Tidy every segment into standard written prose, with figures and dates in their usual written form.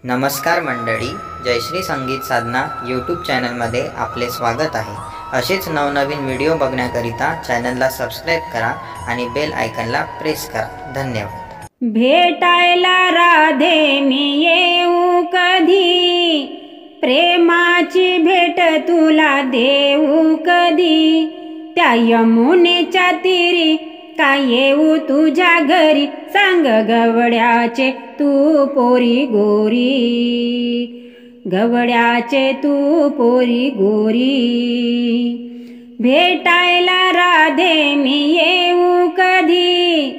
नमस्कार मंडळी, जयश्री संगीत साधना यूट्यूब चॅनलमध्ये आपले स्वागत आहे। असेच नवनवीन व्हिडिओ बघण्याकरिता चॅनलला सबस्क्राइब करा आणि बेल आयकॉनला प्रेस करा। धन्यवाद। भेटायला राधे मी येऊ कधी, प्रेमाची भेट तुला देऊ कधी, त्या यमुनेच्या तीरी का येऊ तुझ्या घरी, सांग गवड्याचे तू पोरी गोरी, गवड्याचे तू पोरी गोरी। भेटायला राधे मी येऊ कधी,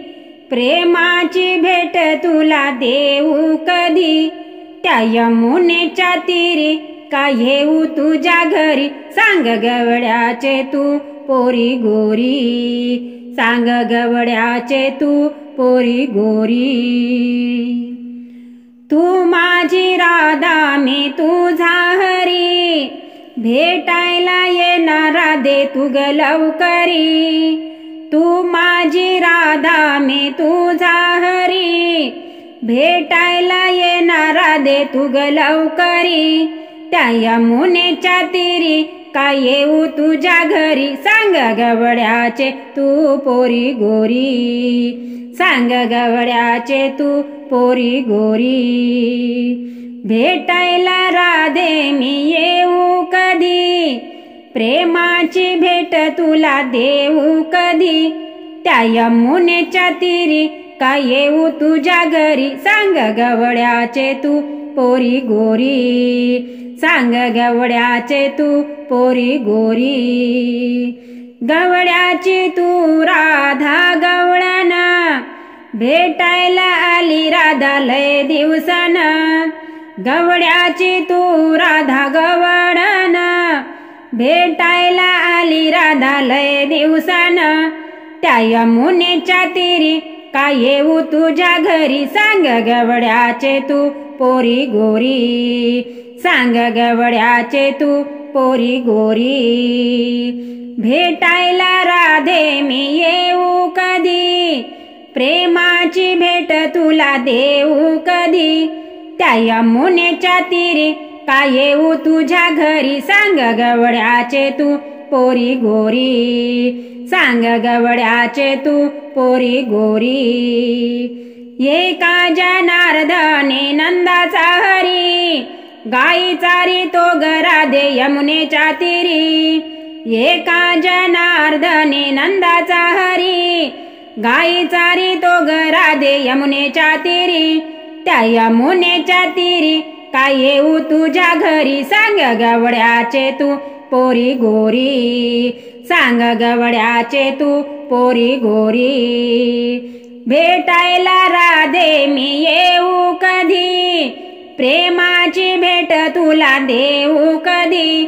प्रेमाची भेट तुला देऊ कधी, त्या यमुनेच्या तीरी का येऊ तुझ्या घरी, सांग गवड्याचे तू पोरी गोरी, सांग गवड्याचे तू पोरी गोरी। तू माझी राधा मी तुझा हरी, भेटायला येणार राधे तू ग लवकरी, तू माझी राधा मी तुझा हरी, भेटायला येणार राधे तू ग लवकरी, त्या यमुनेच्या तीरी का येऊ तुझ्या घरी, सांग गवड्याचे तू पोरी गोरी, सांग गवड्याचे तू पोरी गोरी। भेटायला राधे मी येऊ कधी, प्रेमाची भेट तुला देऊ कधी, त्या यमुनेच्या तीरी का येऊ तुझ्या घरी, सांग गवड्याचे तू पोरी गोरी, सांग गवड्याचे तू पोरी गोरी। गवड्याची तू राधा गवळण, भेटायला आली राधा लय दिवसान, गवड्याची तू राधा गवळण, भेटायला आली राधा लय दिवसान, त्या यमुनेच्या तीरी का येऊ तुझ्या घरी, सांग गवड्याचे तू पोरी गोरी, सांग गवड्याचे तू पोरी गोरी। भेटायला राधे मी येऊ कधी, प्रेमाची भेट तुला देऊ कधी, त्या यमुनेच्या तीरी का येऊ तुझ्या घरी, सांग गवड्याचे तू पोरी गोरी, सांग गवड्याचे तू पोरी गोरी। एका जनार्दने नंदाचा हरी, गाई चारी तो ग राधे यमुनेच्या तीरी, एका जनार्दने नंदाचा हरी, गाई चारी तो ग राधे यमुनेच्या तीरी, त्या यमुनेच्या तीरी का येऊ तुझ्या घरी, सांग गवड्याचे तू पोरी गोरी, सांग गवड्याचे तू पोरी गोरी। भेटायला राधे मी येऊ कधी, प्रेमाची भेट तुला देऊ कधी,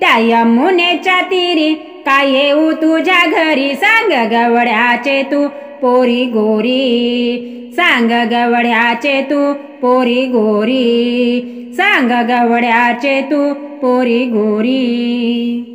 त्या यमुनेच्या तीरी का येऊ तुझ्या घरी, सांग गवड्याचे तू पोरी गोरी, सांग गवड्याचे तू पोरी गोरी, सांग गवड्याचे तू पोरी गोरी।